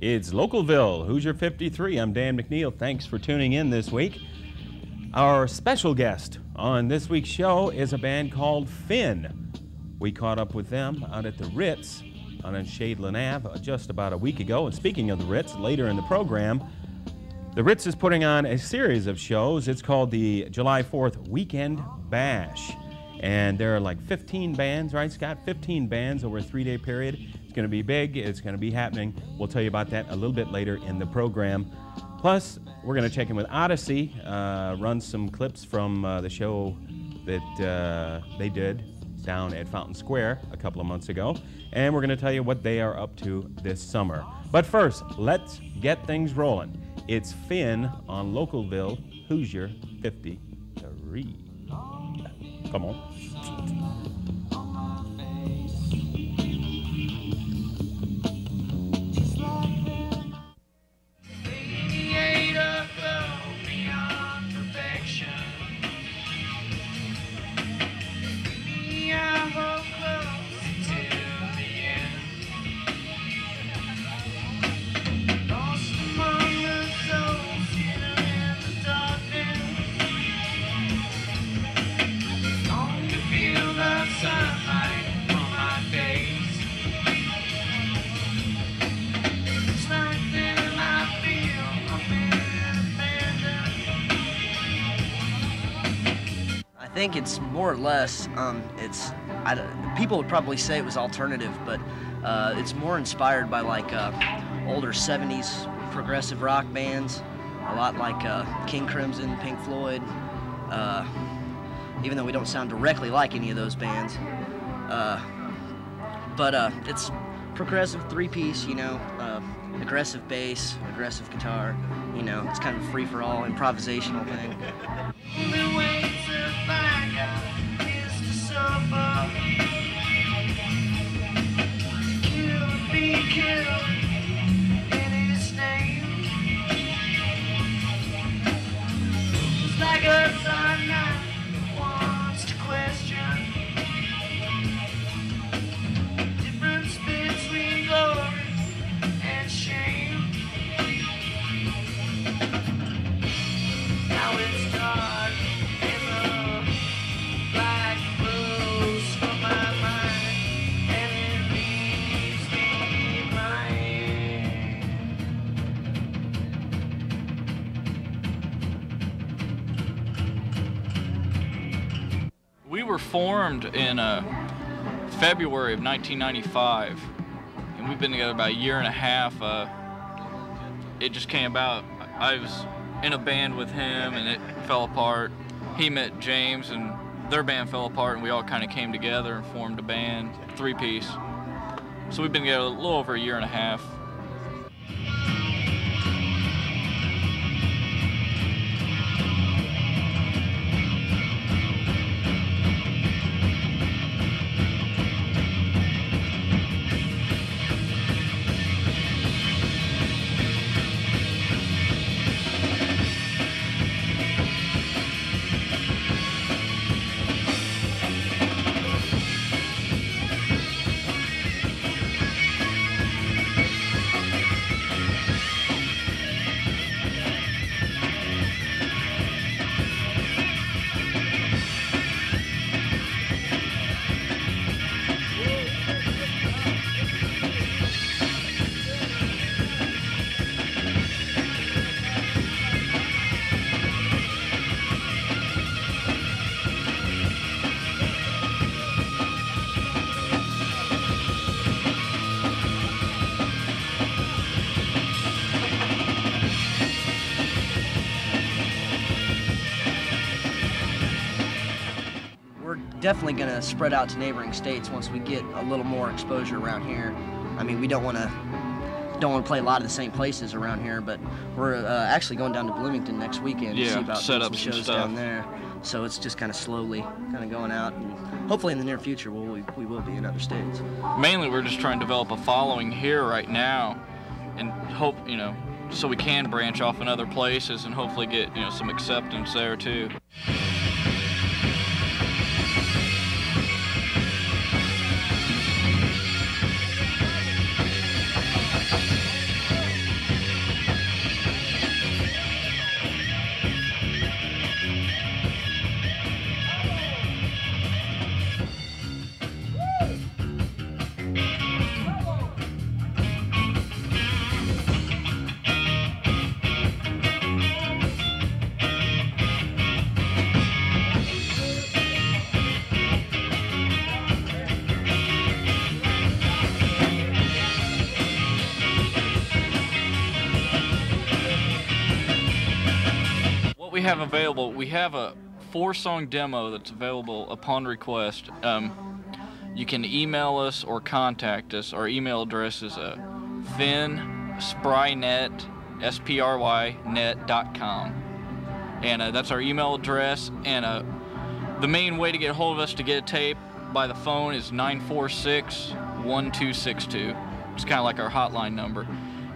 It's Localville, Hoosier 53. I'm Dan McNeil. Thanks for tuning in this week. Our special guest on this week's show is a band called Finn. We caught up with them out at the Ritz on Shadeland Ave just about a week ago. And speaking of the Ritz, later in the program, the Ritz is putting on a series of shows. It's called the July 4th Weekend Bash. And there are like 15 bands, right, Scott? 15 bands over a 3-day period. It's going to be big. It's going to be happening. We'll tell you about that a little bit later in the program. Plus, we're going to check in with Odyssey, run some clips from the show that they did down at Fountain Square a couple of months ago. And we're going to tell you what they are up to this summer. But first, let's get things rolling. It's Finn on Localville, Hoosier 53. Come on. I think it's more or less, people would probably say it was alternative, but it's more inspired by like older 70s progressive rock bands, a lot like King Crimson, Pink Floyd, even though we don't sound directly like any of those bands. But it's progressive 3-piece, you know, aggressive bass, aggressive guitar, you know, it's kind of a free-for-all improvisational thing. We were formed in February of 1995, and we've been together about a year and a half. It just came about. I was in a band with him, and it fell apart. He met James, and their band fell apart, and we all kind of came together and formed a band, 3-piece. So we've been together a little over a year and a half. Definitely going to spread out to neighboring states once we get a little more exposure around here. I mean, we don't want to play a lot of the same places around here, but we're actually going down to Bloomington next weekend to see about set up some shows down there. So it's just kind of slowly kind of going out, and hopefully in the near future we will be in other states. Mainly we're just trying to develop a following here right now, and hope, you know, so we can branch off in other places and hopefully get, you know, some acceptance there too. we have available, we have a 4-song demo that's available upon request. You can email us or contact us. Our email address is finsprynet, sprynet.com. And that's our email address. And the main way to get a hold of us to get a tape by the phone is 946-1262. It's kind of like our hotline number.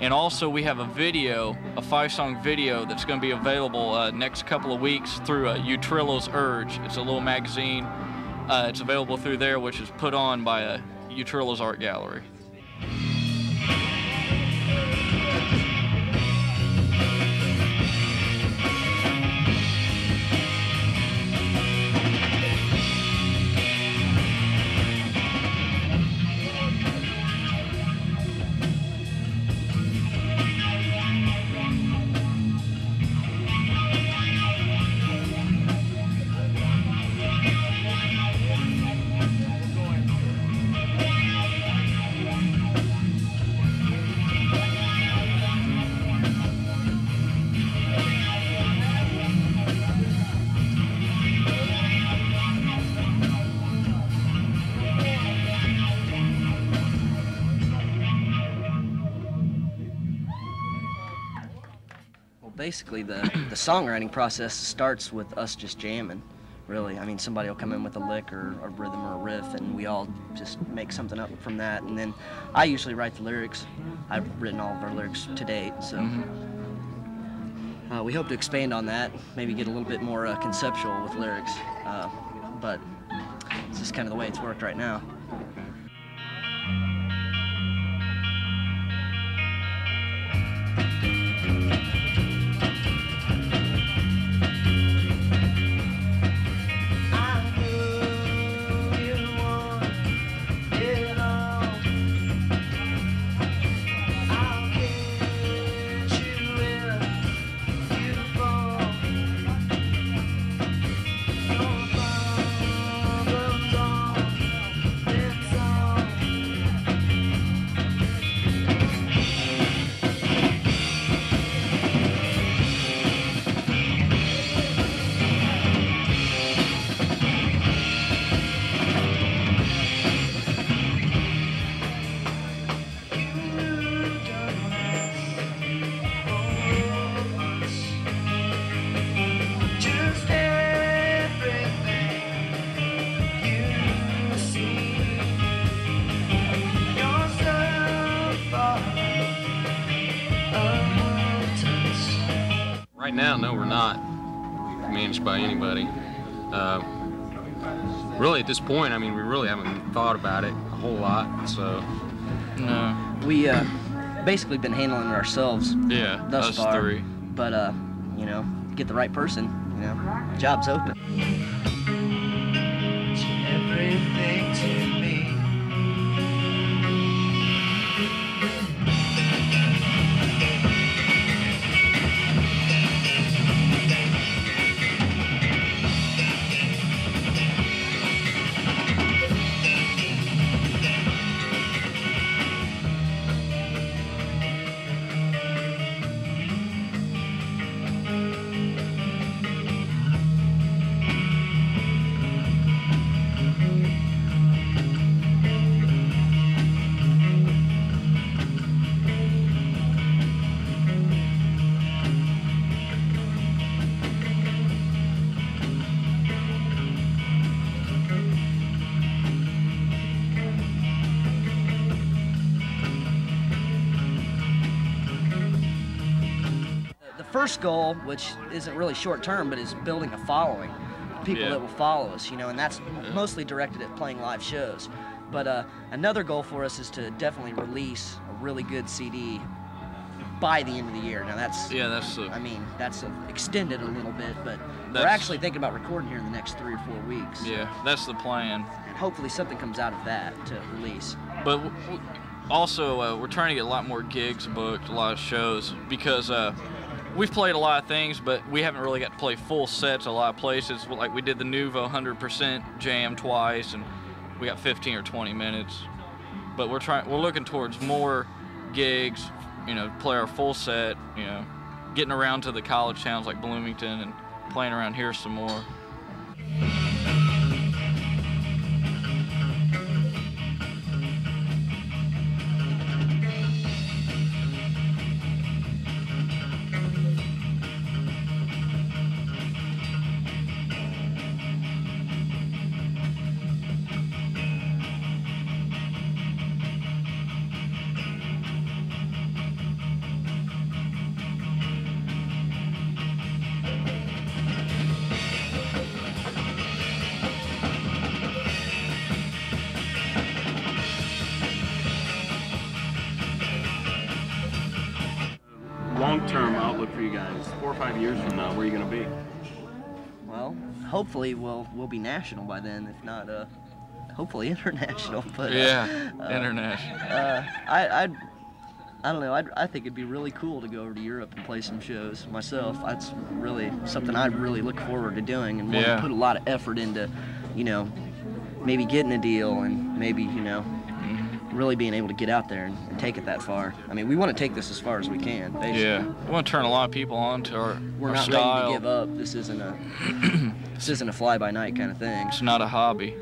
And also we have a video, a 5-song video that's going to be available next couple of weeks through Utrillo's Urge. It's a little magazine. It's available through there, which is put on by Utrillo's Art Gallery. Basically, the songwriting process starts with us just jamming, really. I mean, somebody will come in with a lick or a rhythm or a riff, and we all just make something up from that. And then I usually write the lyrics. I've written all of our lyrics to date, so we hope to expand on that, maybe get a little bit more conceptual with lyrics. But it's just kind of the way it's worked right now. Right now, no, we're not managed by anybody. Really, at this point, I mean, we really haven't thought about it a whole lot, so. No. We basically been handling it ourselves. Yeah, thus us far. 3. But you know, get the right person. You know, job's open. Everything to me. First goal, which isn't really short term, but is building a following, people that will follow us, you know, and that's mostly directed at playing live shows. But another goal for us is to definitely release a really good CD by the end of the year. Now that's I mean, that's extended a little bit, but we're actually thinking about recording here in the next 3 or 4 weeks. Yeah, that's the plan. And hopefully something comes out of that to release. But also, we're trying to get a lot more gigs booked, a lot of shows, because we've played a lot of things, but we haven't really got to play full sets a lot of places. Like we did the Nuvo 100% jam twice, and we got 15 or 20 minutes. But we're looking towards more gigs, you know, play our full set, you know, getting around to the college towns like Bloomington and playing around here some more. Long-term outlook for you guys, 4 or 5 years from now, where are you going to be? Well, hopefully we'll be national by then, if not hopefully international. But Yeah, international. I don't know. I think it'd be really cool to go over to Europe and play some shows myself. That's really something I'd really look forward to doing, and want to put a lot of effort into, you know, maybe getting a deal and maybe, you know, really being able to get out there and take it that far. I mean, we want to take this as far as we can, basically. Yeah, we want to turn a lot of people on to our We're not style. ready to give up. This isn't a fly-by-night kind of thing. It's not a hobby.